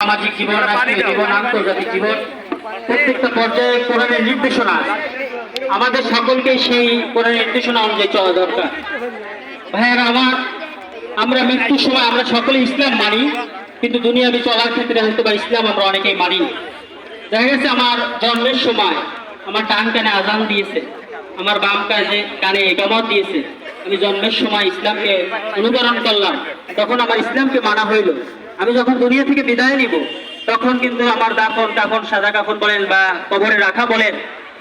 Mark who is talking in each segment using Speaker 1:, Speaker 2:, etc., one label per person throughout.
Speaker 1: সামাজিক জীবন, রাষ্ট্রীয় জীবন, আন্তর্জাতিক জীবন, প্রত্যেকটা পর্যায়ে কোরআনের নির্দেশনা আছে। আমাদের সকলকে সেই কোরআনের নির্দেশনা অনুযায়ী চলা দরকার। ভাইয়েরা আমার, আমরা মৃত্যুর সময় আমরা সকলে ইসলাম মানি, কিন্তু দুনিয়াবি চলার ক্ষেত্রে হয়তো বা ইসলাম আমরা অনেকেই মানি। দেখা গেছে আমার জন্মের সময় আমার ডান কানে আজান দিয়েছে, আমার বাম কানে ইকামত দিয়েছে, আমি জন্মের সময় ইসলামকে অনুকরণ করলাম, তখন আমার ইসলামকে মানা হইল। আমি যখন দুনিয়া থেকে বিদায় নিব তখন কিন্তু আমার দাফন কাফন, সাদা কাফন বলেন বা কবরে রাখা বলেন,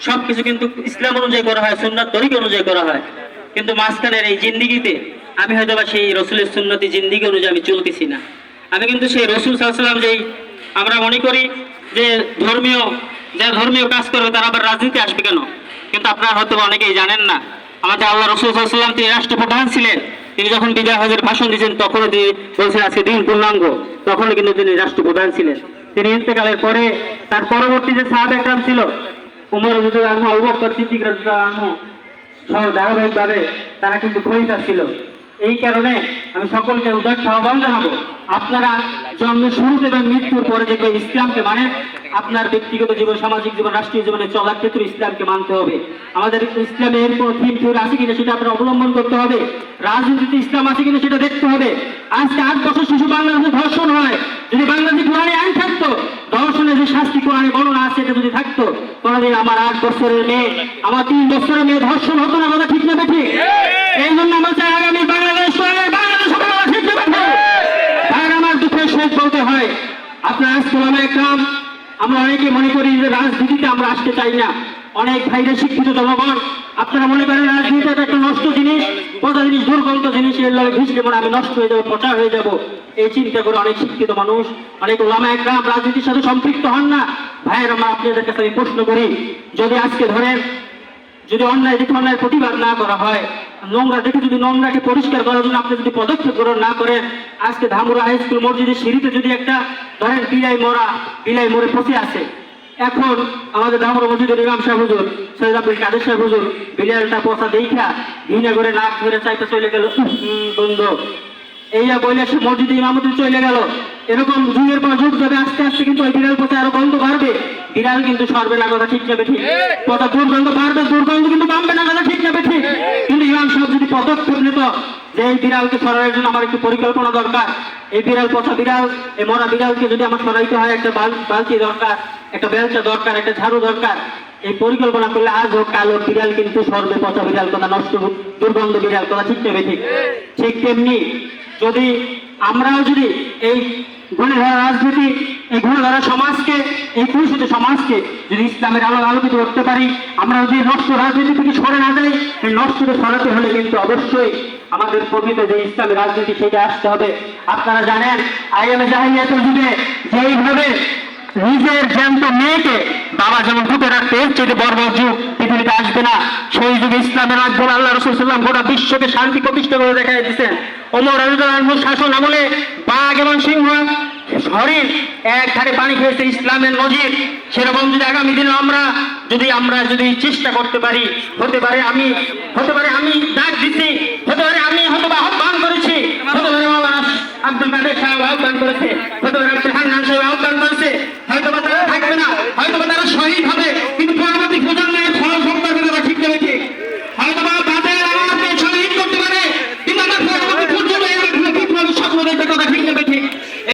Speaker 1: সবকিছু কিন্তু ইসলাম অনুযায়ী করা হয়, সুন্নাত তরিকা অনুযায়ী করা হয়। কিন্তু মাঝখানের এই জিন্দিগিতে আমি হয়তো বা সেই রসুলের সুন্নতি জিন্দিগি অনুযায়ী আমি চলতেছি না। আমি কিন্তু সেই রসুল সাল্লাল্লাহু আলাইহি ওয়াসাল্লাম, যেই আমরা মনে করি যে ধর্মীয় কাজ করবে তারা আবার রাজনীতি আসবে কেন, কিন্তু আপনারা হয়তো অনেকেই জানেন না আমাদের আল্লাহ রসুল সাল্লাল্লাহু আলাইহি ওয়াসাল্লাম তিনি রাষ্ট্রপ্রধান ছিলেন। তিনি যখন বিদায় হজের ভাষণ দিয়েছেন তখনও তিনি বলছেন আজকে দিন পূর্ণাঙ্গ, তখনও কিন্তু তিনি রাষ্ট্রপ্রধান ছিলেন। তিনি ইন্তেকালের পরে তার পরবর্তী যে সাহাবা একরাম ছিল, উমর রাদিয়াল্লাহু আনহু, আবু বকর সিদ্দিক রাদিয়াল্লাহু আনহু সহ ধারাবাহিকভাবে তারা কিন্তু খলিফা ছিল। এই কারণে আমি সকলকে উদাত্ত আহ্বান জানাবো, আপনারা জন্মের শুরুতে এবং মৃত্যুর পরে দেখবেন ইসলামকে মানে আপনার ব্যক্তিগত জীবন, সামাজিক জীবন, রাষ্ট্রীয় জীবনে চলার ক্ষেত্রে ইসলামকে মানতে হবে। আমাদের ইসলামের কোনো থিম থিওরি আছে কিনা সেটা আপনার অবলম্বন করতে হবে। রাজনীতিতে ইসলাম আছে কিনা সেটা দেখতে হবে। আজকে 8 বছর শিশু বাংলাদেশে ধর্ষণ হয়, যদি বাংলাদেশে কোরআনে আইন থাকতো, ধর্ষণের যে শাস্তি কোরআনে বর্ণনা আছে এটা যদি থাকতো, কোনদিন আমার 8 বছরের মেয়ে, আমার 3 বছরের মেয়ে ধর্ষণ হতো না। কথা ঠিক না ঠিক? এই জন্য আমরা চাই আগামী বাংলাদেশ ঠিক না। আমার দুঃখের সহিত বলতে হয়, আপনার ইসলামে একরাম, আমরা অনেকে মনে করি যে রাজনীতিতে আমরা আসতে চাই না। অনেক ভাইরা শিক্ষিত জনগণ আপনারা মনে করেন রাজনীতি একটা নষ্ট জিনিস, পচা জিনিস, দুর্গন্ধ জিনিস, এর লগে ঘুষলে মনে আমি নষ্ট হয়ে যাবো, পচা হয়ে যাব, এই চিন্তা করে অনেক শিক্ষিত মানুষ, অনেক ওলামা একরাম রাজনীতির সাথে সম্পৃক্ত হন না। ভাইয়ের আমরা আপনাদের কাছে আমি প্রশ্ন করি, যদি আজকে ধরেন যদি অন্যায় দেখে অন্যায় প্রতিবাদ না করা হয়, নোংরা দেখে যদি নোংরাকে পরিষ্কার করার জন্য আপনি যদি পদক্ষেপ গ্রহণ না করেন, আজকে ধামুরা হাই স্কুল মসজিদের সিঁড়িতে যদি একটা ধরেন বিলাই মরে পচে আছে, এখন আমাদের ধামুরা মসজিদের ইমাম সাহেব হুজুর, সৈয়দ আব্দুল কাদের সাহেব হুজুর বিলালটা পচা দেখা ঘৃণা করে নাক ধরে চাইতে চলে গেল, বন্ধ এইয়া বলে সে মসজিদে ইমামতি চলে গেল। এরকম যুগের পর যুগ যাবে, আস্তে আস্তে কিন্তু ওই বিড়াল পথে আরো গন্ধ বাড়বে, বিড়াল কিন্তু সরবে না। কথা ঠিক যাবে ঠিক? পথা দুর্গন্ধ বাড়বে, দুর্গন্ধ কিন্তু কমবে না। কথা ঠিক যাবে ঠিক? কিন্তু ইমাম সাহেব যদি পদক্ষেপ নিত যে এই বিড়ালকে সরানোর জন্য আমার একটু পরিকল্পনা দরকার, এই বিড়াল পচা বিড়াল, এই মরা বিড়ালকে যদি আমার সরাইতে হয়, একটা বালতি দরকার, একটা বেলচা দরকার, একটা ঝাড়ু দরকার, এই পরিকল্পনা করলে আজ হোক কাল হোক বিড়াল কিন্তু সরবে, পচা বিড়াল, কথা নষ্ট দুর্গন্ধ বিড়াল। কথা ঠিক যাবে ঠিক? ঠিক তেমনি যদি আমরাও যদি এই গুণেধারা রাজনীতি, এই গুণেধারা সমাজকে, এই কলুষিত সমাজকে যদি ইসলামের আলো আলোকিত করতে পারি, আমরা যদি নষ্ট রাজনীতি থেকে সরে না যাই, এই নষ্টকে সরাতে হলে কিন্তু অবশ্যই আমাদের প্রকৃত যে ইসলামের রাজনীতি সেটা আসতে হবে। আপনারা জানেন আইএমএ জাহিলিয়াতের যুগে যেইভাবে নিজের জ্যান্ত মেয়েকে বাবা যেমন ঢুকে রাখতে, এর চেয়ে বর্বর যুগ পৃথিবীতে আসবে না। সেই যুগে ইসলামের মাধ্যমে আল্লাহ রাসূল সাল্লাল্লাহু আলাইহি ওয়াসাল্লাম গোটা বিশ্বকে শান্তি প্রতিষ্ঠা করে দেখাই দিয়েছেন। ওমর রাদিয়াল্লাহু আনহু শাসন আমলে বাঘ এবং সিংহ হরিণ এক ধারে পানি খেয়েছে, ইসলামের নজির। সেরকম যদি আগামী দিনে আমরা যদি চেষ্টা করতে পারি, হতে পারে আমি ডাক দিচ্ছি, হতে পারে আমি হয়তো আহ্বান করেছি, হতে পারে আব্দুল কাদের সাহেব আহ্বান করেছে,